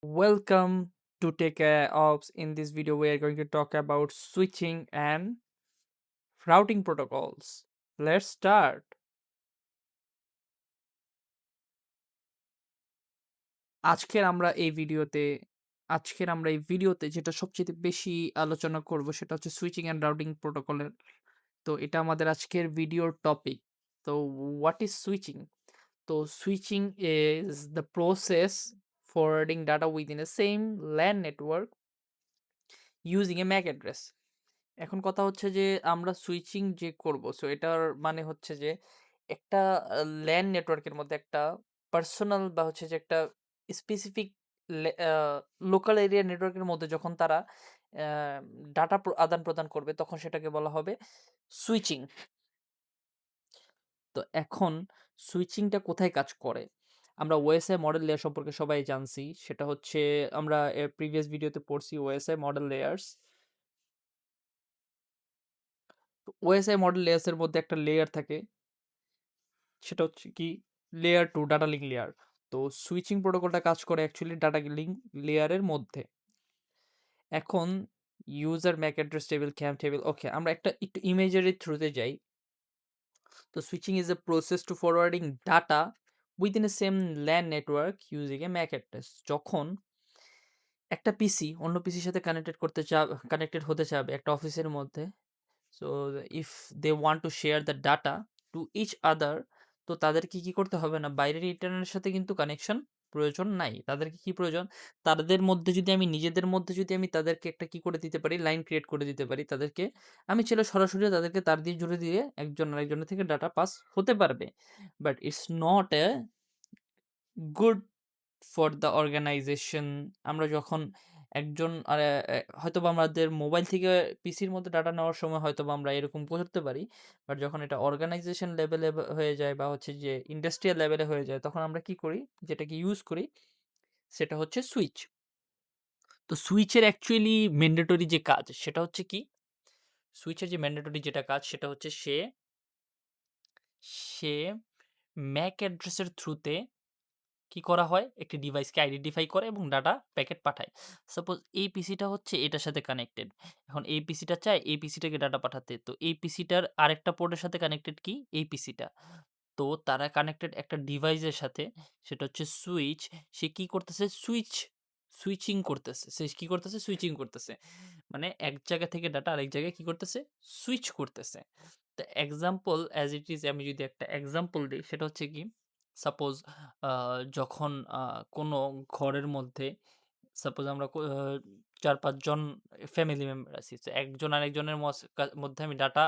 Welcome to Take Ops. In this video, we are going to talk about switching and routing protocols. Let's start. আজকের আমরা এই ভিডিওতে যেটা সবচেয়ে বেশি আলোচনা করব সেটা হচ্ছে সুইচিং অ্যান্ড রাউটিং প্রোটোকলের। তো এটা আমাদের আজকের ভিডিওর টপিক। তো হোয়াট ইজ সুইচিং? তো switching is the process forwarding data within a same LAN network using a MAC address. এখন কথা হচ্ছে যে আমরা সুইচিং যে করব, সো এটার মানে হচ্ছে যে একটা ল্যান নেটওয়ার্কের মধ্যে একটা পার্সোনাল বা হচ্ছে যে একটা স্পেসিফিক লোকাল এরিয়া নেটওয়ার্কের মধ্যে যখন তারা ডাটা আদান প্রদান করবে তখন সেটাকে বলা হবে সুইচিং। তো এখন সুইচিংটা কোথায় কাজ করে? আমরা ওএসআই মডেল লেয়ার সম্পর্কে সবাই জানছি, সেটা হচ্ছে আমরা প্রিভিয়াস ভিডিওতে পড়ছি OSI model layers. OSI model লেয়ার্সের মধ্যে একটা লেয়ার থাকে, সেটা হচ্ছে কি লেয়ার 2 ডাটা লিঙ্ক লেয়ার। তো সুইচিং প্রোটোকলটা কাজ করে অ্যাকচুয়ালি ডাটা লিঙ্ক লেয়ারের মধ্যে। এখন user MAC address table, CAM table, okay আমরা একটু ইমেজারি থ্রুতে যাই। তো switching is a process to forwarding data within a same LAN network using a MAC address. যখন একটা পিসি অন্য পিসির সাথে কানেক্টেড হতে চাবে একটা অফিসের মধ্যে, so if they want to share the data to each other, তো তাদেরকে কি করতে হবে না, বাইরের ইন্টারনেটের সাথে কিন্তু কানেকশন প্রয়োজন নাই। তাদেরকে কি প্রয়োজন, তাদের মধ্যে যদি আমি নিজেদের মধ্যে যদি আমি তাদেরকে একটা কি করে দিতে পারি, লাইন ক্রিয়েট করে দিতে পারি তাদেরকে, আমি ছেলে সরাসরি তাদেরকে তার দিয়ে জুড়ে দিয়ে একজন আরেকজনের থেকে ডাটা পাস হতে পারবে। But it's not a good for the organisation. আমরা যখন একজন হয়তোবা আমাদের মোবাইল থেকে পিসির মধ্যে ডাটা নেওয়ার সময় হয়তোবা আমরা এরকম করতে পারি, বাট যখন এটা অর্গানাইজেশন লেভেলে হয়ে যায় বা হচ্ছে যে ইন্ডাস্ট্রিয়াল লেভেলে হয়ে যায়, তখন আমরা কি করি, যেটাকে ইউজ করি সেটা হচ্ছে সুইচ। তো সুইচের অ্যাকচুয়ালি ম্যান্ডেটরি যে কাজ সেটা হচ্ছে কি, সুইচের যে ম্যান্ডেটরি যেটা কাজ সেটা হচ্ছে সে সে ম্যাক অ্যাড্রেসের থ্রুতে কি করা হয়, একটি ডিভাইসকে আইডেন্টিফাই করে এবং ডাটা প্যাকেট পাঠায়। সাপোজ এই পিসিটা হচ্ছে এটার সাথে কানেক্টেড, এখন এই পিসিটা চায় এই পিসিটাকে ডাটা পাঠাতে, তো এই পিসিটার আরেকটা পোর্টের সাথে কানেক্টেড কি এই পিসিটা, তো তারা কানেক্টেড একটা ডিভাইসের সাথে, সেটা হচ্ছে সুইচ। সে কি করতেছে, সুইচিং করতেছে, সে কি করতেছে, সুইচিং করতেছে, মানে এক জায়গা থেকে ডাটা আরেক জায়গায় কি করতেছে, সুইচ করতেছে। তো এক্সাম্পল অ্যাজ ইট ইজ, আমি যদি একটা এক্সাম্পল দিই সেটা হচ্ছে কি, সাপোজ যখন কোনো ঘরের মধ্যে সাপোজ আমরা ৪-৫ জন ফ্যামিলি মেম্বার আছি। তো একজন আরেকজনের মধ্যে আমি ডাটা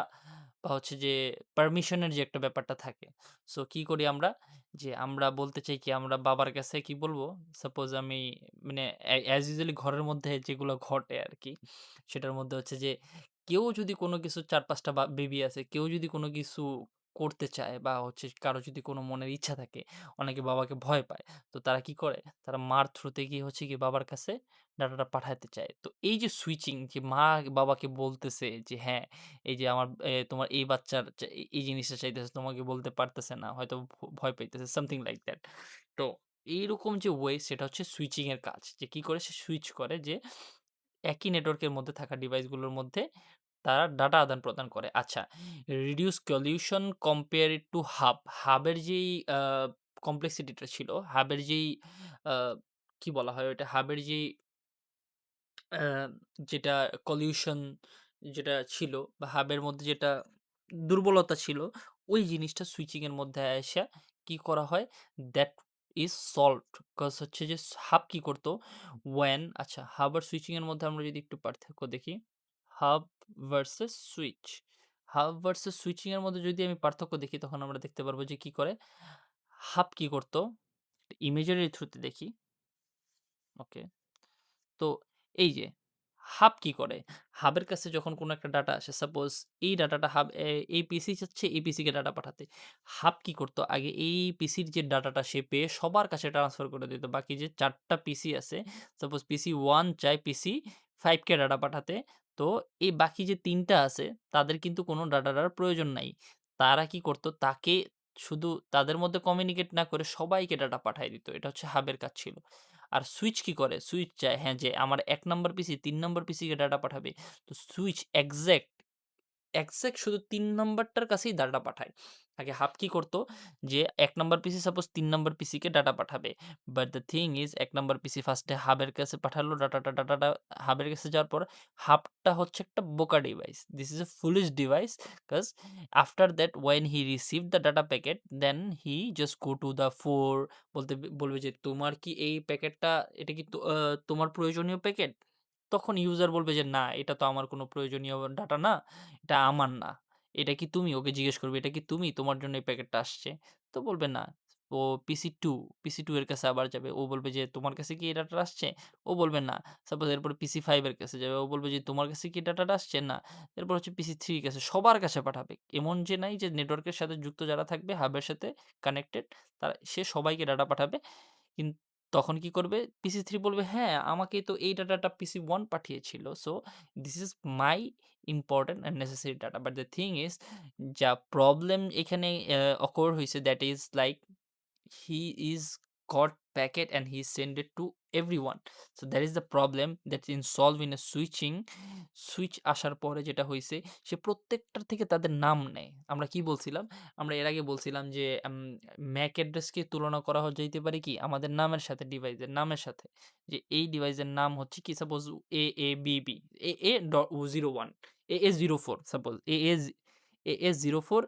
বা হচ্ছে যে পারমিশনের যে একটা ব্যাপারটা থাকে। সো কি করি আমরা, যে আমরা বলতে চাই কি, আমরা বাবার কাছে কি বলবো, সাপোজ আমি মানে অ্যাজ ইউজুয়ালি ঘরের মধ্যে যেগুলো ঘটে আরকি, সেটার মধ্যে হচ্ছে যে কেউ যদি কোনো কিছু ৪-৫ টা বেবি আছে, কেউ যদি কোনো কিছু করতে চায় বা হচ্ছে কারো যদি কোনো মনের ইচ্ছা থাকে, অনেকে বাবাকে ভয় পায়। তো তারা কি করে? তারা মার থ্রুতে গিয়ে হচ্ছে গিয়ে বাবার কাছে ডাটাটা পাঠাতে চায়। তো এই যে সুইচিং, যে মা বাবাকে বলতেছে যে হ্যাঁ, এই যে আমার তোমার এই বাচ্চার এই জিনিসটা চাইতেছে, তোমাকে বলতে পারতেছে না। হয়তো ভয় পাইতেছে, something like that. তো এইরকম যে ওয়ে, সেটা হচ্ছে সুইচিং এর কাজ। যে কি করে সে সুইচ করে, যে একই নেটওয়ার্কের মধ্যে থাকা ডিভাইসগুলোর মধ্যে তারা ডাটা আদান-প্রদান করে। আচ্ছা, রিডিউস কলিউশন কম্পেয়ার ইট টু হাব। হাবের যেই কমপ্লেক্সিটিটা ছিল, হাবের যেই আ কি বলা হয় ওইটা? হাবের যেই আ যেটা কলিউশন যেটা ছিল বা হাবের মধ্যে যেটা দুর্বলতা ছিল, ওই জিনিসটা সুইচিং এর মধ্যে আইসা কি করা হয়? That is solved. কজ হচ্ছে যে হাব কি করত? আচ্ছা, হাব আর সুইচিং এর মধ্যে আমরা যদি একটু পার্থক্য দেখি, hub versus switch. Hub versus switching এর মধ্যে যদি আমি পার্থক্য দেখি, তখন আমরা দেখতে পারবো যে কি করে? হাব কি করত? ইমেজের থ্রুতে দেখি। ওকে। তো এই যে হাব কি করে? হাবের কাছে যখন কোনো একটা ডাটা আসে, সাপোজ এই ডাটাটা হাব এই পিসি চাচ্ছে এই পিসিকে ডাটা পাঠাতে। হাব কি করতো? আগে এই পিসির যে ডাটাটা সে পেয়ে সবার কাছে ট্রান্সফার করে দিত। বাকি যে ৪ টা পিসি আছে, সাপোজ পিসি 1 চায় পিসি 5 কে ডাটা পাঠাতে। তো এই বাকি যে ৩ টা আছে তাদের কিন্তু কোনো ডাটার প্রয়োজন নাই। তারা কি করতো? তাকে শুধু তাদের মধ্যে কমিউনিকেট না করে সবাইকে ডাটা পাঠায় দিত। এটা হচ্ছে হাবের কাজ ছিল। আর সুইচ কি করে? সুইচ চায় হ্যাঁ, যে আমার ১ নাম্বার পিসি ৩ নাম্বার পিসিকে ডাটা পাঠাবে। তো সুইচ এক্সাক্ট শুধু ৩ নাম্বারটার কাছেই ডাটা পাঠায়। আগে হাব কি করত? যে ১ নাম্বার পিসি সাপোজ ৩ নাম্বার পিসিকে ডাটা পাঠাবে। But the thing is ১ number PC ফার্স্টে হাবের কাছে পাঠালো ডাটাটা হাবের কাছে যাওয়ার পর হাবটা হচ্ছে একটা বোকা device. This is a foolish device cause after that when he received the data packet then he just go to the 4 বলবে যে তোমার কি এই প্যাকেটটা এটা কি তোমার প্রয়োজনীয় প্যাকেট? তখন ইউজার বলবে যে না এটা তো আমার কোনো প্রয়োজনীয় ডাটা না। এটা আমার না। এটা কি তুমি? ওকে জিজ্ঞেস করবে, "এটা কি তুমি? তোমার জন্য এই প্যাকেটটা আসছে?" তো বলবে, "না।" ও পিসি 2 এর কাছে আবার যাবে। ও বলবে যে, "তোমার কাছে কি এই ডাটাটা আসছে?" ও বলবে, "না।" সাপোজ এরপরে পিসি 5 এর কাছে যাবে। ও বলবে যে, "তোমার কাছে কি ডাটাটা আসছে?" "না।" এরপর হচ্ছে পিসি 3 এর কাছে। সবার কাছে পাঠাবে। এমন যে নাই যে নেটওয়ার্কের সাথে যুক্ত যারা থাকবে, হাবের সাথে কানেক্টেড সে সবাইকে ডাটা পাঠাবে। কিন তখন কি করবে? পিসি 3 বলবে, "হ্যাঁ, আমাকে তো এই ডাটাটা পিসি 1 পাঠিয়েছিল। So this is my important and necessary data." But the thing is যা প্রবলেম এখানে occur হইছে that is like he is got packet and he send it to everyone. So that is the problem that's involved in a switching. Switch আসার পরে যেটা হইছে সে প্রত্যেকটার থেকে তাদের নাম নেয়। আমরা কি বলছিলাম? আমরা এর আগে বলছিলাম যে ম্যাক অ্যাড্রেসকে তুলনা করা যাইতে পারে কি আমাদের নামের সাথে, ডিভাইসের নামের সাথে। যে এই ডিভাইসের নাম হচ্ছে কি suppose AABB AA.01 AA04 suppose AA04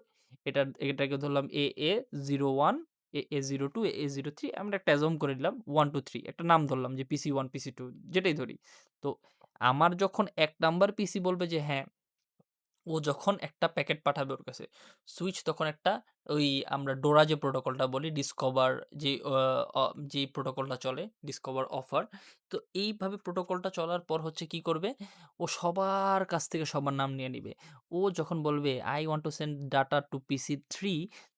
এটাকে ধরলাম AA01 AA02, AA03 আমরা একটা অ্যাজুম করে নিলাম 1, 2, 3 একটা নাম ধরলাম যে PC1, PC2 যেটাই ধরি। তো আমার যখন ১ নাম্বার পিসি বলবে যে হ্যাঁ, ও যখন একটা প্যাকেট পাঠাবে ওর কাছে, সুইচ তখন একটা ওই আমরা ডোরা যে প্রোটোকলটা বলি ডিসকভার যে যেই প্রোটোকলটা চলে ডিসকভার অফার। তো এইভাবে প্রোটোকলটা চলার পর হচ্ছে কি করবে? ও সবার কাছ থেকে সবার নাম নিয়ে নিবে। ও যখন বলবে I want to send data to PC3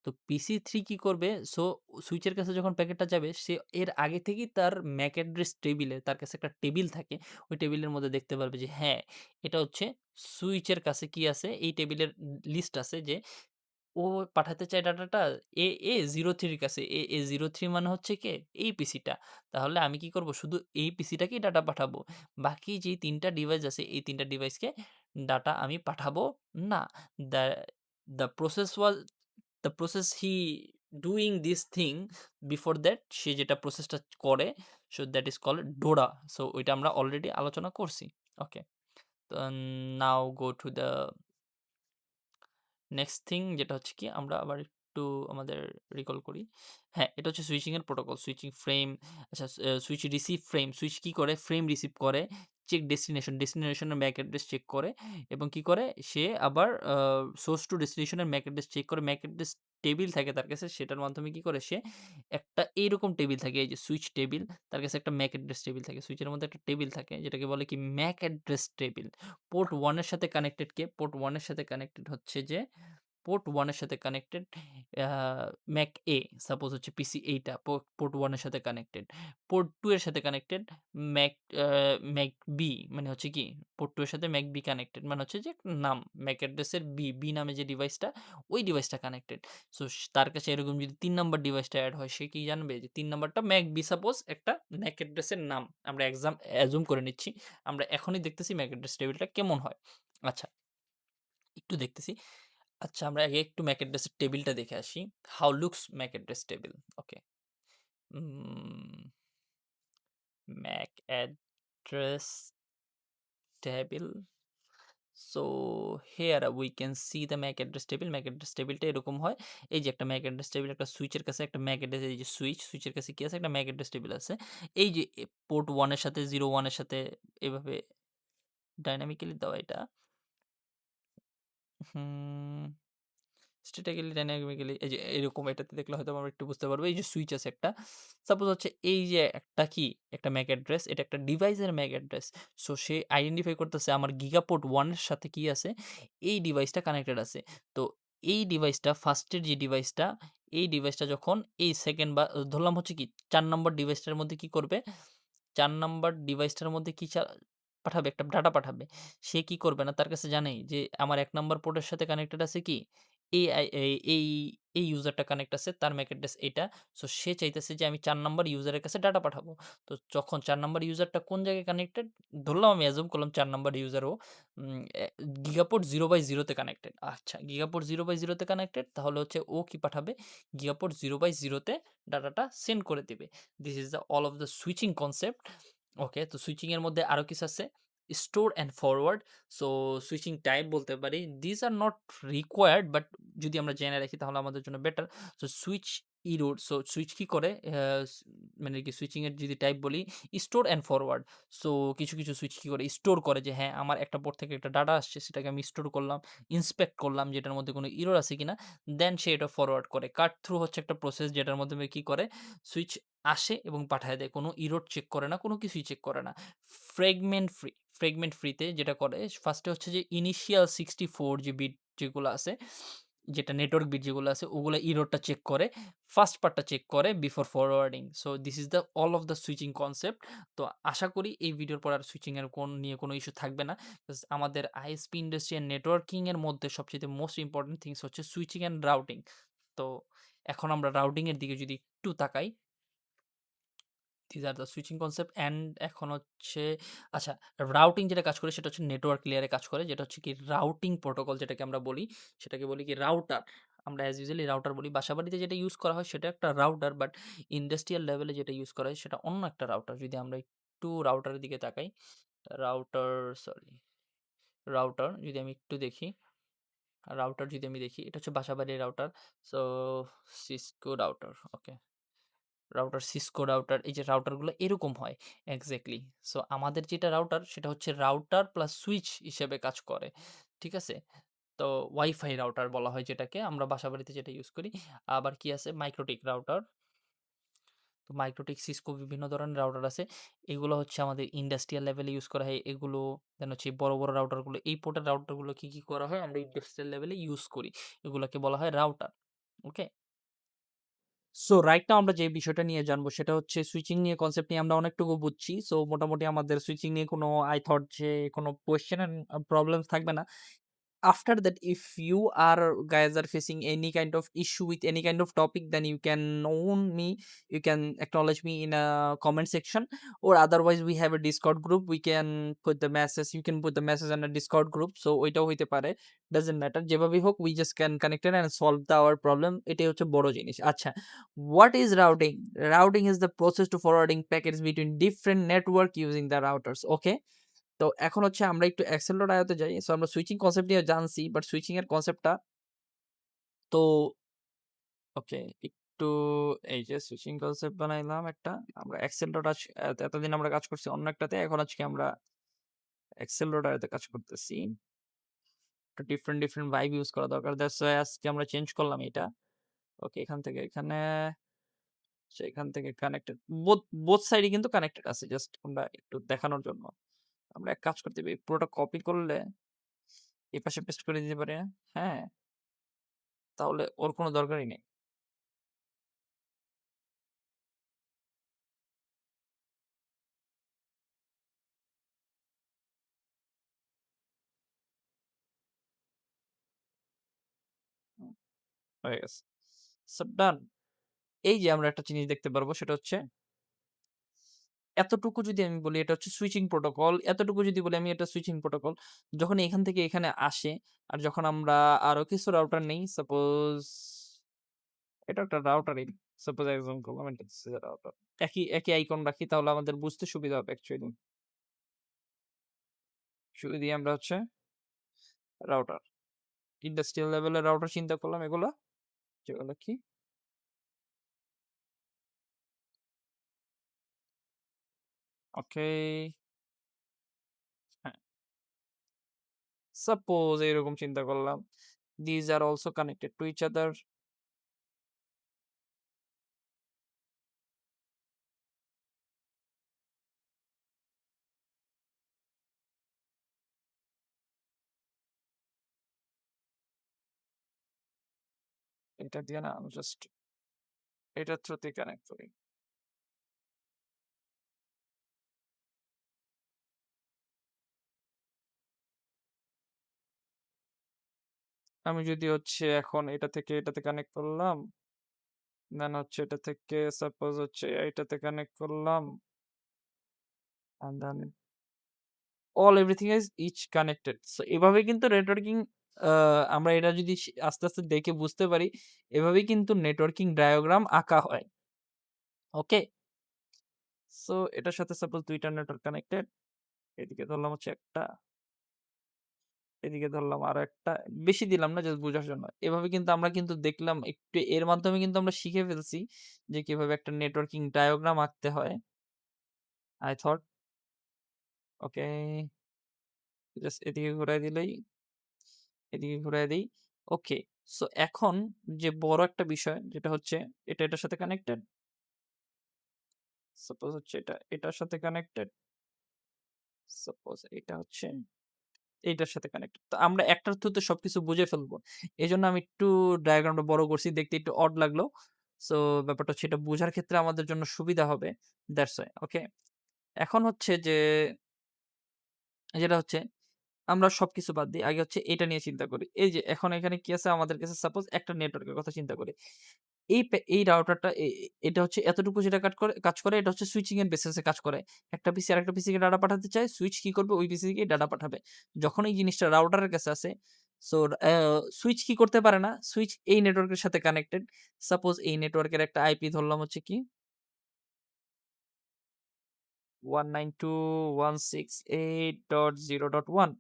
তো PC3 কি করবে? সো সুইচের কাছে যখন প্যাকেটটা যাবে সে এর আগে থেকেই তার ম্যাক অ্যাড্রেস টেবিলে তার কাছে একটা টেবিল থাকে। ওই টেবিলের মধ্যে দেখতে পারবে যে হ্যাঁ, এটা হচ্ছে সুইচের কাছে কি আছে? এই টেবিলের লিস্ট আছে যে ও পাঠাতে চায় ডাটাটা AA03 এর কাছে। AA03 মানে হচ্ছে কে? এই পিসিটা। তাহলে আমি কি করব? শুধু এই পিসিটাকেই ডাটা পাঠাবো। বাকি যেই ৩ টা ডিভাইস আছে, এই ৩ টা ডিভাইসকে ডাটা আমি পাঠাবো না। The the process was the process he doing this thing before that সে যেটা প্রসেসটা করে so that is called DORA. So ওইটা আমরা অলরেডি আলোচনা করছি। ওকে। তো now go to the next thing যেটা হচ্ছে কি আমরা আবার একটু আমাদের রিকল করি। হ্যাঁ, এটা হচ্ছে সুইচিং এর প্রোটোকল। সুইচিং ফ্রেম আচ্ছা সুইচ রিসিভ ফ্রেম। সুইচ কি করে? ফ্রেম রিসিভ করে, চেক ডেস্টিনেশনের ম্যাক অ্যাড্রেস চেক করে এবং কি করে? সে আবার সোর্স টু ডেস্টিনেশনের ম্যাক অ্যাড্রেস চেক করে। ম্যাক অ্যাড্রেস টেবিল থাকে তার কাছে সেটার মাধ্যমে কি করে? সে একটা এইরকম টেবিল থাকে এই যে সুইচ টেবিল, তার কাছে একটা ম্যাক অ্যাড্রেস টেবিল থাকে। সুইচের মধ্যে একটা টেবিল থাকে যেটাকে বলে কি ম্যাক অ্যাড্রেস টেবিল। পোর্ট 1 এর সাথে কানেক্টেড কে? পোর্ট 1 এর সাথে কানেক্টেড হচ্ছে যে পোর্ট 1 এর সাথে connected a Mac A suppose হচ্ছে পিসি এইটা পোর্ট 1 এর সাথে কানেক্টেড। পোর্ট 2 এর সাথে কানেক্টেড ম্যাক আ ম্যাক B মানে হচ্ছে কি পোর্ট 2 এর সাথে ম্যাক B কানেক্টেড মানে হচ্ছে যে নাম ম্যাক অ্যাড্রেসের B নামে যে ডিভাইসটা ওই ডিভাইসটা কানেক্টেড। সো তার কাছে এরকম যদি ৩ নাম্বার ডিভাইসটা এড হয় সে কি জানবে যে ৩ নাম্বারটা ম্যাক B সাপোজ একটা ম্যাক অ্যাড্রেসের নাম। আমরা অ্যাজুম করে নিচ্ছি। আমরা এখনই দেখতেছি ম্যাক অ্যাড্রেস টেবিলটা কেমন হয়। আচ্ছা, একটু দেখতেছি। আচ্ছা আমরা আগে একটু ম্যাক অ্যাড্রেসের টেবিলটা দেখে আসি। How looks Mac address table? Okay. Um Mac address table. So here we can see the Mac address table. Mac address টেবিলটা এরকম হয়। এই যে একটা ম্যাক অ্যাড্রেস টেবিল একটা সুইচের কাছে একটা ম্যাক অ্যাড্রেস এই যে সুইচের কাছে কি আছে? একটা ম্যাক অ্যাড্রেস টেবিল আছে। এই যে পোর্ট 1 এর সাথে 01 এর সাথে এভাবে ডায়নামিক্যালি দেওয়া এটা। হুম। স্ট্যাটিক্যালি ডাইনামিক্যালি এই যে এরকম এটাতে দেখলে হয়তো আমরা একটু বুঝতে পারবো। এই যে সুইচ আছে একটা। সাপোজ হচ্ছে এই যে একটা কি একটা ম্যাক অ্যাড্রেস এটা একটা ডিভাইসের ম্যাক অ্যাড্রেস। সো সে আইডেন্টিফাই করতেছে আমার গিগাপোর্ট 1 এর সাথে কি আছে? এই ডিভাইসটা কানেক্টেড আছে। তো এই ডিভাইসটা ফার্স্টের যে ডিভাইসটা এই ডিভাইসটা যখন এই সেকেন্ড বা ধরলাম হচ্ছে কি ৪ নম্বর ডিভাইসটার মধ্যে কি করবে? ৪ নাম্বার ডিভাইসটার মধ্যে কি পাঠাবে? একটা ডাটা পাঠাবে। সে কি করবে না তার কাছে জানেই যে আমার ১ নাম্বার পোর্টের সাথে কানেক্টেড আছে কি? এই এই ইউজারটা কানেক্ট আছে, তার ম্যাক অ্যাড্রেস এটা। সো সে চাইতেছে যে আমি ৪ নাম্বার ইউজারের কাছে ডাটা পাঠাবো। তো যখন ৪ নাম্বার ইউজারটা কোন জায়গায় কানেক্টেড? ধরলাম আমি অ্যাজুম করলাম ৪ নাম্বার ইউজারও গিগাপোর্ট 0/0 তে কানেক্টেড। আচ্ছা, গিগাপোর্ট 0/0 তে কানেক্টেড, তাহলে হচ্ছে ও কি পাঠাবে? গিগাপোর্ট 0/0 তে ডাটাটা সেন্ড করে দিবে। This is the all of the switching concept. Okay, তো সুইচিং এর মধ্যে আরো কিছু আছে, store and forward. So switching type বলতে পারি this are not required, but যদি আমরা জেনে রাখি তাহলে আমাদের জন্য বেটার। সো সুইচ ইরোড, সো সুইচ কি করে, মানে কি সুইচিং এর যদি টাইপ বলি, স্টোর অ্যান্ড ফরওয়ার্ড। সো কিছু কিছু সুইচ কি করে, স্টোর করে যে হ্যাঁ আমার একটা পোর্ট থেকে একটা ডাটা আসছে, সেটাকে আমি স্টোর করলাম, ইন্সপেক্ট করলাম যেটার মধ্যে কোনো ইরোর আছে কিনা, দেন সে এটা ফরওয়ার্ড করে। কাট থ্রু হচ্ছে একটা প্রসেস যেটার মাধ্যমে কি করে, সুইচ আসে এবং পাঠায় দেয়, কোনো ইরোড চেক করে না, কোনো কিছুই চেক করে না। ফ্রেগমেন্ট ফ্রিতে যেটা করে, ফার্স্টে হচ্ছে যে ইনিশিয়াল 64 যে বিট যেগুলো আছে, যেটা নেটওয়ার্ক বিট যেগুলো আছে, ওগুলো ইরোডটা চেক করে, ফার্স্ট পার্টটা চেক করে before forwarding. So this is the all of the switching concept. তো আশা করি এই ভিডিওর পর আর সুইচিং এর নিয়ে কোনো ইস্যু থাকবে না। আমাদের আইএসপি ইন্ডাস্ট্রি এন্ড নেটওয়ার্কিং এর মধ্যে সবচেয়ে মোস্ট ইম্পর্টেন্ট থিংস হচ্ছে সুইচিং অ্যান্ড রাউটিং। তো এখন আমরা রাউটিং এর দিকে যদি একটু তাকাই, these are the switching concept and এখন হচ্ছে, আচ্ছা, রাউটিং যেটা কাজ করে সেটা হচ্ছে নেটওয়ার্ক লেয়ারে কাজ করে, যেটা হচ্ছে কি রাউটিং প্রোটোকল যেটাকে আমরা বলি, সেটাকে বলি কি রাউটার। আমরা অ্যাজ ইউজুয়ালি রাউটার বলি, বাসাবাড়িতে যেটা ইউজ করা হয় সেটা একটা রাউটার, বাট ইন্ডাস্ট্রিয়াল লেভেলে যেটা ইউজ করা হয় সেটা অন্য একটা রাউটার। যদি আমরা একটু রাউটারের দিকে তাকাই, রাউটার, সরি, রাউটার যদি আমি একটু দেখি, রাউটার যদি আমি দেখি, এটা হচ্ছে বাসাবাড়ির রাউটার। সো সিসকো রাউটার, ওকে, রাউটার, সিসকো রাউটার, এই যে রাউটারগুলো এরকম হয় এক্স্যাক্টলি। সো আমাদের যেটা রাউটার সেটা হচ্ছে রাউটার প্লাস সুইচ হিসেবে কাজ করে, ঠিক আছে? তো ওয়াইফাই রাউটার বলা হয় যেটাকে, আমরা বাসাবাড়িতে যেটা ইউজ করি। আবার কি আছে, মাইক্রোটিক রাউটার। তো মাইক্রোটিক, সিসকো, বিভিন্ন ধরনের রাউটার আছে। এগুলো হচ্ছে আমাদের ইন্ডাস্ট্রিয়াল লেভেলে ইউজ করা হয় এগুলো। দেন হচ্ছে বড় বড় রাউটারগুলো, এই পোর্টের রাউটারগুলো কি করা হয়, আমরা ইন্ডাস্ট্রিয়াল লেভেলে ইউজ করি, এগুলোকে বলা হয় রাউটার। ওকে, সো রাইট নাও আমরা যে বিষয়টা নিয়ে জানবো সেটা হচ্ছে সুইচিং নিয়ে, কনসেপ্ট নিয়ে আমরা অনেকটুকু বুঝছি। সো মোটামুটি আমাদের সুইচিং নিয়ে কোনো, আই থট যে কোনো কোয়েশ্চেন এন্ড প্রবলেমস থাকবে না। After that, if you are guys are facing any kind of issue with any kind of topic, then you can known me, you can acknowledge me in a comment section, or otherwise we have a Discord group, we can put the message, you can put the message on a Discord group, so ওইটাও হইতে পারে, doesn't matter, যেভাবেই হোক we just can connect it and solve our problem, এটাই হচ্ছে বড় জিনিস। আচ্ছা, what is routing? Routing is the process to forwarding packets between different network using the routers. Okay, তো এখন হচ্ছে আমরা একটু এক্সেল আয়তে যাই। সো আমরা সুইচিং কনসেপ্ট নিয়ে জানছি, বাট সুইচিং এর কনসেপ্টটা তো, ওকে, একটু, এই যে সুইচিং কনসেপ্ট বানাইলাম একটা, আমরা এক্সেল ডট এতদিন আমরা কাজ করছি অন্য একটাতে, এখন আজকে আমরা এক্সেল ডট আয়তে কাজ করতেছি। একটা ডিফারেন্ট ভাইব ইউজ করা দরকার, দ্যাটস ওয়াই আজকে আমরা চেঞ্জ করলাম এটা। ওকে, এখান থেকে এখানে, সেখান থেকে কানেক্টেড, বোথ বোথ সাইডই কিন্তু কানেক্টেড আছে, জাস্ট আমরা একটু দেখানোর জন্য। আমরা এক কাজ করতে পারি, পুরোটা কপি করলে এই পাশে পেস্ট করে দিতে পারি, হ্যাঁ, তাহলে ওর কোনো দরকারই নেই। হুম, হয়ে গেছে। সো ডান। এই যে আমরা একটা জিনিস দেখতে পারবো সেটা হচ্ছে, এতটুকু যদি আমি বলি এটা হচ্ছে সুইচিং প্রোটোকল, এতটুকু যদি বলি আমি এটা সুইচিং প্রোটোকল, যখন এখান থেকে এখানে আসে, আর যখন আমরা আরো কিছু রাউটার নেই, সাপোজ এটা একটা রাউটারই, সাপোজ একজন করলাম, এটা রাউটার, একই একই আইকন রাখি তাহলে আমাদের বুঝতে সুবিধা হবে অ্যাকচুয়ালি। শুরু দিয়ে আমরা হচ্ছে রাউটার, ইন্ডাস্ট্রিয়াল লেভেলের রাউটার চিন্তা করলাম, এগুলো যেগুলো কি, ওকে, হ্যাঁ, সাপোজ এরকম চিন্তা করলাম, these are also connected to each other. এটা দিয়ে না আমি জাস্ট এটার থ্রুতে কানেক্ট করি। আমি যদি হচ্ছে এখন এটা থেকে এটাতে কানেক্ট করলাম, দেন হচ্ছে এটা থেকে সাপোজ হচ্ছে এইটাতে কানেক্ট করলাম, and then all everything is each connected. So এভাবে কিন্তু নেটওয়ার্কিং আমরা এটা যদি আস্তে, আস্তে দেখে বুঝতে পারি, এভাবেই কিন্তু নেটওয়ার্কিং ডায়াগ্রাম আঁকা হয়। ওকে? সো এটার সাথে সাপোজ ২ টা নেটওয়ার্ক কানেক্টেড। এদিকে ধরলাম হচ্ছে একটা, এদিকে ধরলাম আরেকটা। বেশি দিলাম না জাস্ট বোঝার জন্য। এভাবে কিন্তু আমরা কিন্তু দেখলাম একটু এর মাধ্যমে কিন্তু আমরা শিখে ফেলছি যে কিভাবে একটা নেটওয়ার্কিং ডায়াগ্রাম আঁকতে হয়। I thought ওকে, জাস্ট এদিকে ঘুরায় দিলেই, এদিকে ঘুরায় দেই। ওকে। সো এখন যে বড় একটা বিষয় যেটা হচ্ছে এটা এটার সাথে কানেক্টেড। সাপোজ হচ্ছে এটা এটার সাথে কানেক্টেড। সাপোজ এটা হচ্ছে এইটার সাথে কানেক্টেড। তো আমরা একটার থ্রুতে সবকিছু বুঝে ফেলবো। এজন্য আমি একটু ডায়াগ্রামটা বড় করছি। দেখতে একটু অড লাগলো। সো ব্যাপারটা হচ্ছে এটা বোঝার ক্ষেত্রে আমাদের জন্য সুবিধা হবে। That's why. ওকে। এখন হচ্ছে যে যেটা হচ্ছে আমরা সবকিছু বাদ দিই। আগে হচ্ছে এটা নিয়ে চিন্তা করি। এই যে এখন এখানে কি আছে আমাদের কাছে সাপোজ একটা নেটওয়ার্কের কথা চিন্তা করি। এই রাউটারটা এটা হচ্ছে এতটুকু যেটা কাজ করে এটা হচ্ছে সুইচিং এর বেসিস এ কাজ করে। একটা পিসি আরেকটা পিসিকে ডাটা পাঠাতে চায়, সুইচ কি করবে ওই পিসিকে ডাটা পাঠাবে। যখন এই জিনিসটা রাউটারের কাছে আসে, সো সুইচ কি করতে পারে না? সুইচ এই নেটওয়ার্কের সাথে কানেক্টেড। সাপোজ এই নেটওয়ার্কের একটা আইপি ধরলাম হচ্ছে কি 192.168.0.1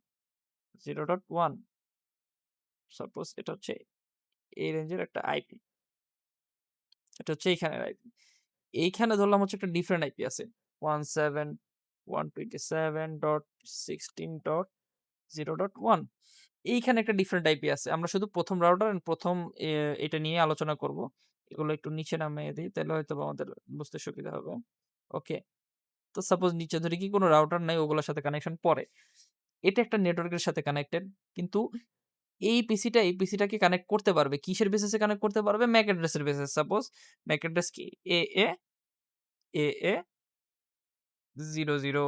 0.1 সাপোজ এটা হচ্ছে এই রেঞ্জের একটা আইপি। এটা হচ্ছে এইখানের আইপি। এইখানে ধরলাম হচ্ছে একটা ডিফারেন্ট আইপি আছে। 171.127.16.0.1 এইখানে একটা ডিফারেন্ট আইপি আছে। আমরা শুধু ১ম রাউটার এন্ড ১ম এটা নিয়ে আলোচনা করব। এগুলো একটু নিচে নামিয়ে দেই। তাহলে হয়তোবা আমাদের বুঝতে সুবিধা হবে। ওকে। তো সাপোজ নিচে ধরি কি কোনো রাউটার নাই ওগুলোর সাথে কানেকশন পরে। এটা একটা নেটওয়ার্কের সাথে কানেক্টেড। কিন্তু এই পিসিটাকে কানেক্ট করতে পারবে। কিসের বেসিসে কানেক্ট করতে পারবে? ম্যাক অ্যাড্রেসের বেসিস। সাপোজ ম্যাক অ্যাড্রেস কি? AA 00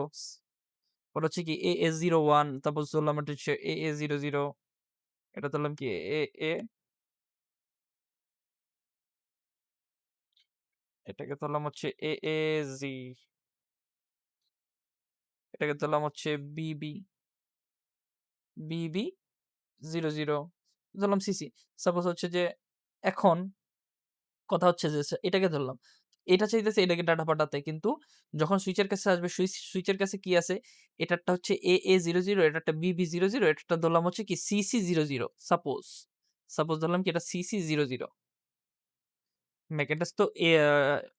ওটা হচ্ছে কি AA01 তারপর ধরলাম এটা হচ্ছে AA00 এটা ধরলাম কি এটাকে ধরলাম হচ্ছে AAZ এটাকে ধরলাম হচ্ছে BB00 ধরলাম CC। সাপোজ হচ্ছে যে এখন কথা হচ্ছে যে এটাকে ধরলাম। এটা চাইতেছে এটাকে ডাটা পাঠাতে। কিন্তু যখন সুইচের কাছে আসবে সুইচের কাছে কি আছে? এটারটা হচ্ছে AA00 এটারটা BB00 এটারটা ধরলাম হচ্ছে কি CC00 সাপোজ ধরলাম কি এটা CC00 মেকানিক্স তো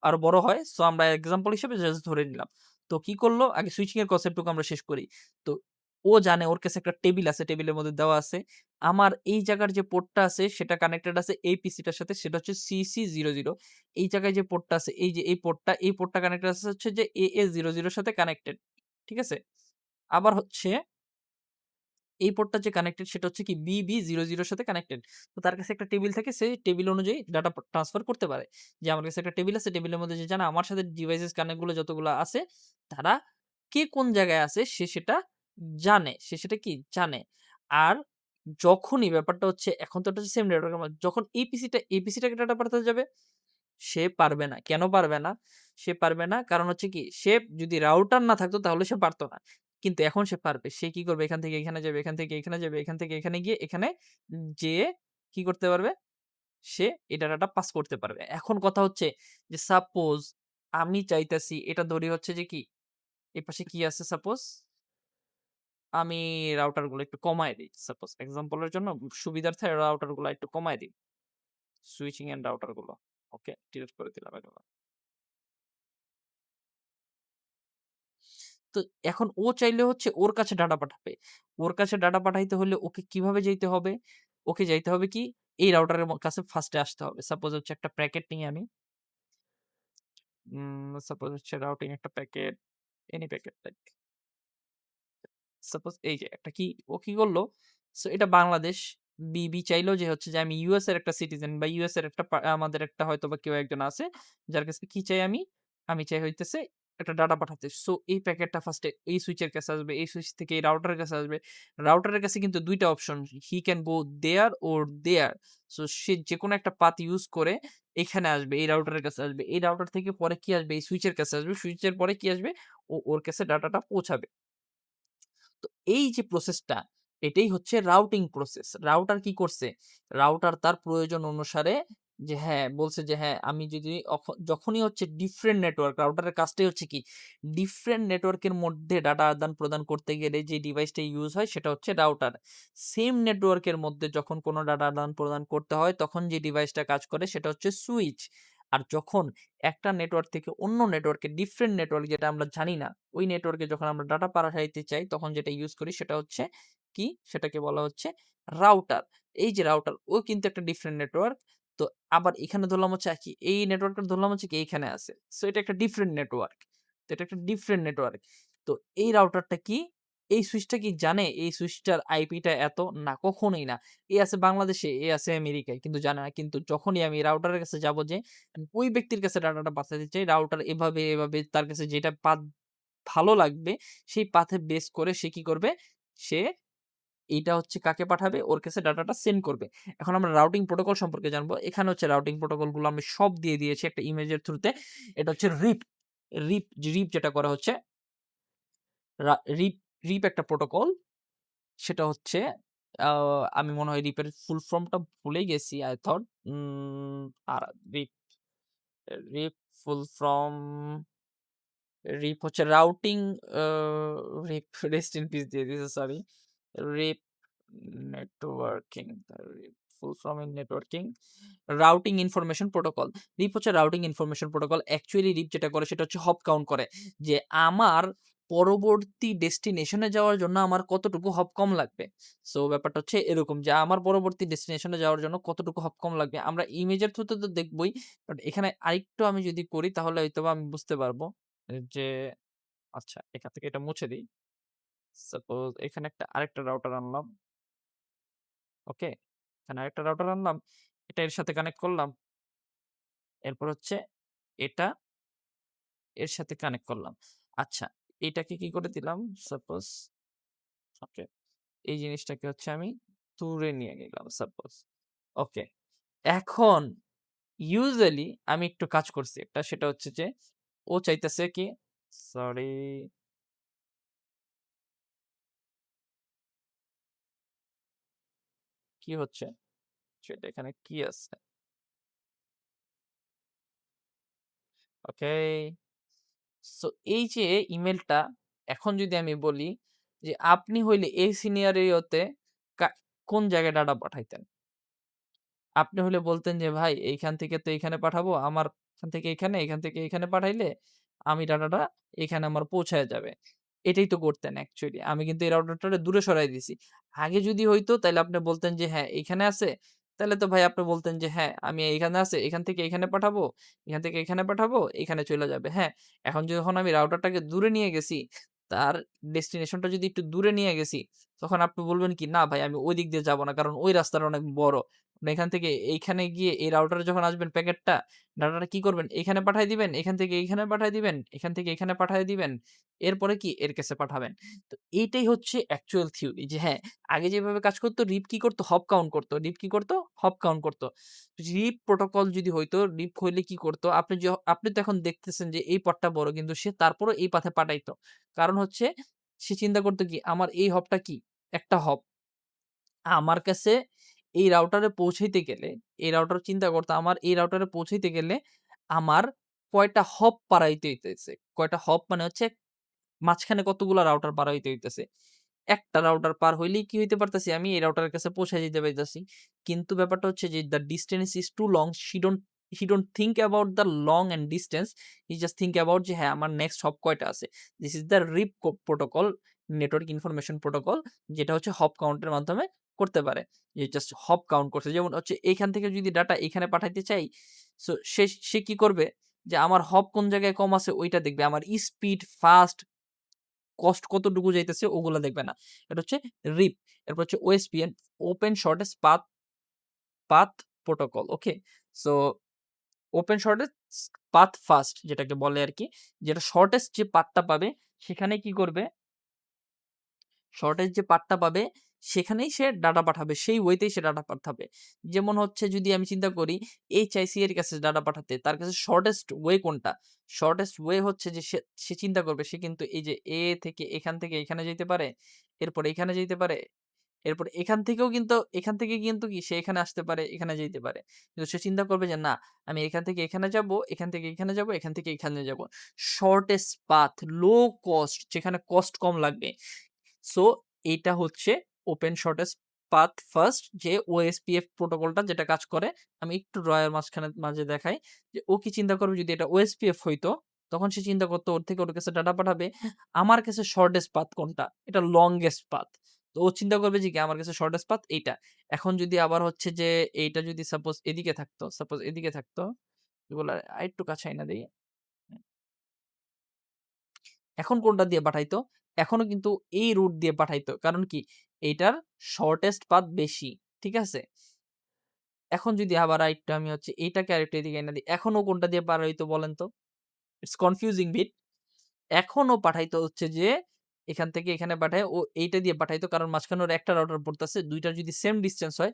আরো বড় হয়। সো আমরা এক্সাম্পল হিসেবে জাস্ট ধরে নিলাম। তো কি করলো? আগে সুইচিং এর কনসেপ্টটুকু আমরা শেষ করি। তো ও জানে ওর কাছে একটা টেবিল আছে। টেবিলের মধ্যে দেওয়া আছে। আমার এই জায়গার যে পোর্টটা আছে সেটা কানেক্টেড আছে এই পিসিটার সাথে সেটা হচ্ছে CC00 এই জায়গায় যে পোর্টটা আছে এই যে এই পোর্টটা কানেক্টেড আছে হচ্ছে যে AA00 এর সাথে কানেক্টেড। ঠিক আছে? আবার হচ্ছে এই পোর্টটা যে কানেক্টেড সেটা হচ্ছে কি BB00 এর সাথে কানেক্টেড। তো তার কাছে একটা টেবিল থাকে সে টেবিল অনুযায়ী ডাটা ট্রান্সফার করতে পারে। যে আমার কাছে একটা টেবিল আছে টেবিলের মধ্যে যে জানে আমার সাথে ডিভাইসেস কানেক্ট গুলো যতগুলো আছে তারা কে কোন জায়গায় আছে সে সেটা জানে। সে সেটা কি জানে। আর যখনই ব্যাপারটা হচ্ছে এখন তো এটা হচ্ছে সেম নেটওয়ার্ক যখন এই পিসিটাকে ডাটা পাঠাতে যাবে সে পারবে না। কেন পারবে না? সে পারবে না কারণ হচ্ছে কি সে যদি রাউটার না থাকতো তাহলে সে পারত না। কিন্তু এখন সে পারবে। সে কি করবে? এখান থেকে এখানে যাবে, এখান থেকে এখানে যাবে, এখান থেকে এখানে গিয়ে এখানে যেয়ে কি করতে পারবে? সে এই ডাটাটা পাস করতে পারবে। এখন কথা হচ্ছে যে সাপোজ আমি চাইতেছি এটা ধরি হচ্ছে যে কি এপাশে কি আছে সাপোজ আমি রাউটার গুলো একটু কমায় দেই। সাপোজ এক্সাম্পল এর জন্য সুবিধার্থে রাউটার গুলো একটু কমায় দিই। সুইচিং এন্ড রাউটার গুলো। ওকে, ডিলিট করে দিলাম এগুলো। তো এখন ও চাইলে হচ্ছে ওর কাছে ডাটা পাঠাবে। ওর কাছে ডাটা পাঠাইতে হলে ওকে কিভাবে যাইতে হবে? ওকে যাইতে হবে কি এই রাউটারের কাছে ফার্স্টে আসতে হবে। সাপোজ হচ্ছে একটা প্যাকেট নিই আমি। সাপোজ হচ্ছে রাউটিং একটা packet, any packet like suppose এই যে একটা কি ও কি করলো? সো এটা বাংলাদেশ। বিবি চাইলো যে হচ্ছে যে আমি ইউএস এর একটা সিটিজেন বা ইউএস এর একটা আমাদের একটা হয়তোবা কেউ একজন আছে যার কাছে কি চাই আমি? আমি চাই হইতেছে একটা ডাটা পাঠাতে। সো এই প্যাকেটটা ফার্স্টে এই সুইচের কাছে আসবে। এই সুইচ থেকে এই রাউটারের কাছে আসবে। রাউটারের কাছে কিন্তু ২ টা option. He can go there or there. So সে যেকোনো একটা পাথ ইউজ করে এখানে আসবে। এই রাউটারের কাছে আসবে। এই রাউটার থেকে পরে কি আসবে? এই সুইচের কাছে আসবে। সুইচের পরে কি আসবে? ওর কাছে ডাটাটা পৌঁছাবে। তো এই যে প্রসেসটা, এটাই হচ্ছে রাউটিং প্রসেস। রাউটার কি করছে? রাউটার তার প্রয়োজন অনুসারে যে হ্যাঁ, বলছে যে হ্যাঁ, আমি যদি যখনই হচ্ছে ডিফারেন্ট নেটওয়ার্ক, রাউটারের কাজটাই হচ্ছে কি? ডিফারেন্ট নেটওয়ার্কের মধ্যে ডাটা আদান-প্রদান করতে গেলে যে ডিভাইসটা ইউজ হয় সেটা হচ্ছে রাউটার। সেম নেটওয়ার্কের মধ্যে যখন কোনো ডাটা আদান-প্রদান করতে হয় তখন যে ডিভাইসটা কাজ করে সেটা হচ্ছে সুইচ। আর যখন একটা নেটওয়ার্ক থেকে অন্য নেটওয়ার্কে ডিফারেন্ট নেটওয়ার্ক যেটা আমরা জানি না, ওই নেটওয়ার্কে যখন আমরা ডাটা পাঠাইতে চাই তখন যেটা ইউজ করি সেটা হচ্ছে কি? সেটাকে বলা হচ্ছে রাউটার। এই যে রাউটার ও কিন্তু একটা ডিফারেন্ট নেটওয়ার্ক। তো আবার এখানে ধরলাম হচ্ছে একই। এই নেটওয়ার্কটা ধরলাম হচ্ছে কি এইখানে আছে। সো এটা একটা ডিফারেন্ট নেটওয়ার্ক। তো এটা একটা ডিফারেন্ট নেটওয়ার্ক। তো এই রাউটারটা কি? এই সুইচটা কি জানে এই সুইচটার আইপিটা এত? না, কখনোই না। এ আছে বাংলাদেশে, এ আছে আমেরিকায় কিন্তু জানে না। কিন্তু যখনই আমি রাউটারের কাছে যাব যে আমি ওই ব্যক্তির কাছে ডাটাটা পাঠাতে চাই, রাউটার এভাবে তার কাছে যেটা পাথ ভালো লাগবে সেই পাথে বেস করে সে কি করবে? সে এইটা হচ্ছে কাকে পাঠাবে? ওর কাছে ডাটাটা সেন্ড করবে। এখন আমরা রাউটিং প্রোটোকল সম্পর্কে জানবো। এখানে হচ্ছে রাউটিং প্রোটোকল গুলো আমি সব দিয়ে দিয়েছি একটা ইমেজের থ্রুতে। এটা হচ্ছে রিপ। রিপ যেটা করা হচ্ছে রিপ রিপ একটা প্রোটোকল। সেটা হচ্ছে আ আমি মনে হয় রিপের ফুল ফর্মটা ভুলে গেছি। I thought উম আর RIP RIP full form RIP হচ্ছে routing uh RIP rest in peace দিয়ে দিয়েছে sorry. RIP networking RIP full form in networking routing information protocol. RIP হচ্ছে routing information protocol. Actually RIP যেটা করে সেটা হচ্ছে hop count করে। যে আমার পরবর্তী ডেস্টিনেশনে যাওয়ার জন্য আমার কতটুকু হপ কম লাগবে। সো ব্যাপারটা হচ্ছে এরকম যে আমার পরবর্তী ডেস্টিনেশনে যাওয়ার জন্য কতটুকু হপ কম লাগবে। আমরা ইমেজের থ্রুতে তো দেখবই। বাট এখানে আরেকটু আমি যদি করি তাহলে হয়তোবা আমি বুঝতে পারবো যে আচ্ছা এখান থেকে এটা মুছে দেই। সাপোজ এখানে আরেকটা রাউটার আনলাম। ওকে? এখানে আরেকটা রাউটার আনলাম। এটা এর সাথে কানেক্ট করলাম। এরপর হচ্ছে এটা এর সাথে কানেক্ট করলাম। আচ্ছা, এটাকে কি করে দিলাম? সাপোজ ওকে। এই জিনিসটাকে হচ্ছে আমি দূরে নিয়ে গেলাম সাপোজ। ওকে। এখন ইউজুয়ালি আমি একটু কাজ করছি একটা সেটা হচ্ছে যে ও চাইতেছে কি সরি কি হচ্ছে? সেটা এখানে কি আছে? ওকে। সো এই যে ইমেইলটা এখন যদি আমি বলি যে আপনি হইলে এই সিনারিওতে কা কোন জায়গায় ডাটা পাঠাইতেন? আপনি হলে বলতেন যে, "ভাই এইখান থেকে তো এইখানে পাঠাবো। আমার এখান থেকে এইখানে, এখান থেকে এইখানে পাঠাইলে আমি ডাটাটা এখানে আমার পৌঁছায়া যাবে।" এটাই তো করতেন অ্যাকচুয়ালি। আমি কিন্তু এই রাউটারটারে দূরে সরাই দিছি। আগে যদি হইতো তাইলে আপনি বলতেন যে, "হ্যাঁ, এইখানে আছে।" তাইলে তো ভাই আপনি বলতেন যে, "হ্যাঁ, আমি এইখানে আছে, এখান থেকে এইখানে পাঠাবো, এখান থেকে এখানে পাঠাবো, এইখানে চইলা যাবে।" হ্যাঁ, এখন যখন আমি রাউটারটাকে দূরে নিয়ে গেছি, তার ডেস্টিনেশনটা যদি একটু দূরে নিয়ে গেছি, তখন আপনি বলবেন কি, "না ভাই আমি ওই দিক দিয়ে যাবো না। কারণ ওই রাস্তাটা অনেক বড়।" আপনি এখান থেকে এইখানে গিয়ে এই রাউটারে যখন আসবেন প্যাকেটটা, ডাটাটা কি করবেন? এখানে পাঠায় দিবেন, এখান থেকে এইখানে পাঠায় দিবেন, এখান থেকে এখানে পাঠায় দিবেন। এরপরে কি এর কাছে পাঠাবেন। তো এইটাই হচ্ছে অ্যাকচুয়াল থিওরি যে হ্যাঁ, আগে যেভাবে কাজ করত রিপ কি করত? হপ কাউন্ট করত। রিপ কি করত? হপ কাউন্ট করত। রিপ প্রোটোকল যদি হইতো, রিপ হইলে কি করত? আপনি তো এখন দেখতেছেন যে এই পথটা বড় কিন্তু সে তারপরও এই পাথে পাঠাইতো। কারণ হচ্ছে সে চিন্তা করত কি আমার এই হপটা কি? একটা হপ। আমার কাছে এই রাউটারে পৌঁছাইতে গেলে, এই রাউটার চিন্তা করতো আমার এই রাউটারে পৌঁছাইতে গেলে আমার কয়টা হপ পাড়াইতে হইতেছে। কয়টা হপ মানে হচ্ছে মাঝখানে কতগুলা রাউটার পার হইতে হইতেছে। একটা রাউটার পার হইলেই কি হইতে পারতেছি আমি এই রাউটারের কাছে পৌঁছায় যেতে পারতেছি। কিন্তু ব্যাপারটা হচ্ছে যে the distance is too long he don't think about the long and distance he just think about যে হ্যাঁ আমার নেক্সট হপ কয়টা আছে। This is the RIP protocol network information protocol যেটা হচ্ছে হপ কাউন্টের মাধ্যমে করতে পারে। যে জাস্ট হপ কাউন্ট করছে। যেমন হচ্ছে এইখান থেকে যদি ডাটা এখানে পাঠাইতে চাই সো সে কি করবে যে আমার হপ কোন জায়গায় কম আছে ওইটা দেখবে। আমার স্পিড, ফাস্ট কস্ট কতটুকু যাইতেছে ওগুলা দেখবে না। এটা হচ্ছে রিপ। এরপর হচ্ছে OSPN open shortest path protocol. Okay? So open shortest path first যেটাকে বলে আরকি। যেটা শর্টেস্ট যে পাথটা পাবে সেখানে কি করবে, শর্টেজ যে পার্টটা পাবে সেখানেই সে ডাটা পাঠাবে। সেই ওয়েতেই সে ডাটা পাঠাবে। যেমন হচ্ছে যদি আমি চিন্তা করি HIC এর কাছে ডাটা পাঠাতে তার কাছে শর্টেস্ট ওয়ে কোনটা? শর্টেস্ট ওয়ে হচ্ছে যে সে চিন্তা করবে সে কিন্তু এই যে থেকে এখান থেকে এখানে যাইতে পারে। এরপর এখানে যাইতে পারে। এরপর এখান থেকে কিন্তু কি সে এখানে আসতে পারে, এখানে যাইতে পারে। কিন্তু সে চিন্তা করবে যে না আমি এখান থেকে এখানে যাবো, এখান থেকে এখানে যাবো, এখান থেকে এখানে যাবো। শর্টেস্ট পাথ, লো কস্ট যেখানে কস্ট কম লাগবে। সো এইটা হচ্ছে ওপেন শর্টেস্ট পাথ ফার্স্ট যে OSPF প্রোটোকলটা যেটা কাজ করে। আমি একটু ড্রয়ের মাঝে দেখাই যে ও কি চিন্তা করবে যদি এটা OSPF হইতো, তখন সে চিন্তা করতো ওর থেকে ওর কাছে ডাটা পাঠাবে। আমার কাছে শর্টেস্ট পাথ কোনটা? এটা লংগেস্ট পাথ। তো ও চিন্তা করবে যে কি আমার কাছে শর্টেস্ট পাথ এইটা। এখন যদি আবার হচ্ছে যে এইটা যদি সাপোজ এদিকে থাকতো, এগুলা আরেকটু কাছে আইনা দেই। এখন কোনটা দিয়ে পাঠাইতো? এখনো কিন্তু এই রুট দিয়ে পাঠাইতো। কারণ কি? এইটার শর্টেস্ট পাথ বেশি। ঠিক আছে? এখন যদি আবার আরেকটু আমি হচ্ছে এইটাকে আরেকটু এদিকে এনে দিই। এখনো কোনটা দিয়ে পার হইতো বলেন তো? It's confusing bit. এখনো পাঠাইতো হচ্ছে যে এখান থেকে এখানে পাঠায় ও এইটা দিয়ে পাঠাইতো। কারণ মাঝখানে ওর একটা রাউটার পড়তেছে। ২ টার যদি সেম ডিসট্যান্স হয়,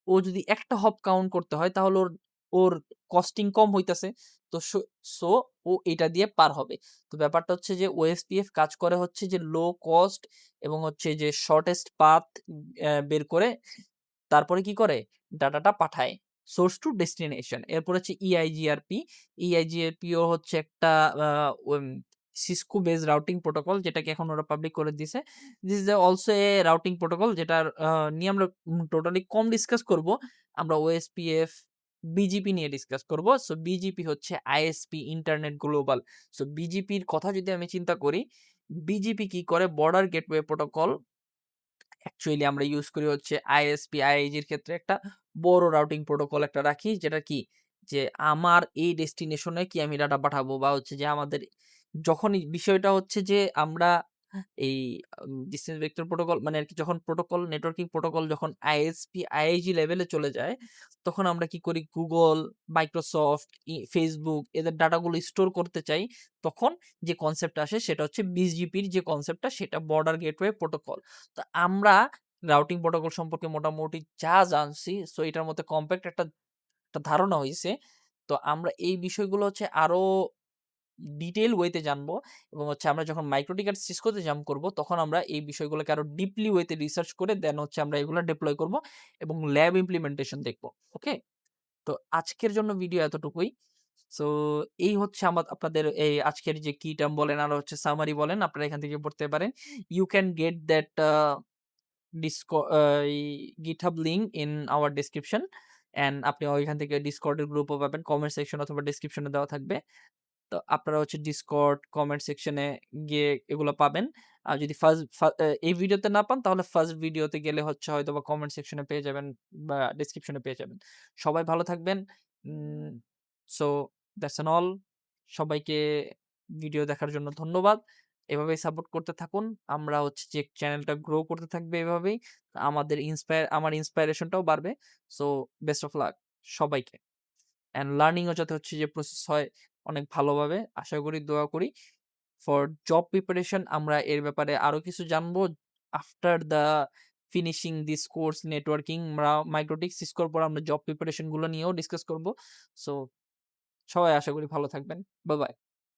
ও যদি একটা হপ কাউন্ট করতে হয় তাহলে ওর ওর কস্টিং কম হইতাছে। তো সো ও এইটা দিয়ে পার হবে। তো ব্যাপারটা হচ্ছে যে OSPF কাজ করে হচ্ছে যে লো কস্ট এবং হচ্ছে যে শর্টেস্ট পাথ বের করে তারপরে কি করে? ডাটাটা পাঠায়। Source to destination. এরপর হচ্ছে EIGRP। EIGRP ও হচ্ছে একটা uh um Cisco base routing protocol যেটাকে এখন ওরা পাবলিক করে দিছে। This is also a routing protocol যেটার নিয়ে আমরা টোটালি কম ডিসকাস করব। আমরা OSPF, BGP নিয়ে ডিসকাস করব। সো BGP হচ্ছে ISP internet global. So BGP র কথা যদি আমি চিন্তা করি, BGP কি করে? বর্ডার গেটওয়ে প্রোটোকল অ্যাকচুয়ালি আমরা ইউজ করি হচ্ছে আইএসপি, আইএইচজির ক্ষেত্রে একটা বড় রাউটিং প্রোটোকল একটা রাখি যেটা কি যে আমার এই ডেস্টিনেশনে কি আমি ডাটা পাঠাবো বা হচ্ছে যে আমাদের যখনই বিষয়টা হচ্ছে যে আমরা এই ডিসটেন্স ভেক্টর প্রোটোকল মানে আরকি যখন প্রোটোকল নেটওয়ার্কিং প্রোটোকল যখন আইএসপি, আইএইচজি লেভেলে চলে যায় তখন আমরা কি করি Google, Microsoft, Facebook এদের ডাটাগুলো স্টোর করতে চাই। তখন যে কনসেপ্টটা আসে সেটা হচ্ছে BGPর যে কনসেপ্টটা সেটা বর্ডার গেটওয়ে প্রোটোকল। তো আমরা রাউটিং প্রোটোকল সম্পর্কে মোটামুটি যা জানছি সো এটার মধ্যে কমপ্যাক্ট একটা ধারণা হইছে। তো আমরা এই বিষয়গুলো হচ্ছে আরো ডিটেইল ওয়েতে জানবো এবং হচ্ছে আমরা যখন মাইক্রোটিকার সিসকোতে জাম্প করব তখন আমরা এই বিষয়গুলোকে আরো ডিপলি ওয়েতে রিসার্চ করে দেন হচ্ছে আমরা এগুলো ডিপ্লয় করব এবং ল্যাব ইমপ্লিমেন্টেশন দেখব। ওকে? তো আজকের জন্য ভিডিও এতটুকুই। সো এই হচ্ছে আপনাদের এই আজকের যে কি টার্ম বলেন আর হচ্ছে সামারি বলেন আপনারা এখান থেকে পড়তে পারেন। ইউ ক্যান গেট দ্যাট এই GitHub link in our description and আপনি ওইখান থেকে Discord এর গ্রুপও পাবেন। কমেন্ট সেকশন অথবা ডেসক্রিপশনে দেওয়া থাকবে। তো আপনারা হচ্ছে Discord কমেন্ট সেকশনে গিয়ে এগুলো পাবেন। আর যদি এই ভিডিওতে না পান তাহলে ফার্স্ট ভিডিওতে গেলে হচ্ছে হয়তোবা কমেন্ট সেকশনে পেয়ে যাবেন বা ডেসক্রিপশনে পেয়ে যাবেন। সবাই ভালো থাকবেন। উম সো দ্যাটস অ্যান অল। সবাইকে ভিডিও দেখার জন্য ধন্যবাদ। এভাবেই সাপোর্ট করতে থাকুন। আমরা হচ্ছে যে চ্যানেলটা গ্রো করতে থাকবে এভাবেই। আমার ইন্সপাইরেশনটাও বাড়বে। সো বেস্ট অফ লাক সবাইকে। অ্যান্ড লার্নিং ও যাতে হচ্ছে যে প্রসেস হয় অনেক ভালোভাবে আশা করি, দোয়া করি। ফর জব প্রিপারেশন আমরা এর ব্যাপারে আরো কিছু জানবো after the finishing this course networking MikroTik সিসকোর পর আমরা জব প্রিপারেশন গুলো নিয়েও ডিসকাস করব। সো সবাই আশা করি ভালো থাকবেন। Bye bye.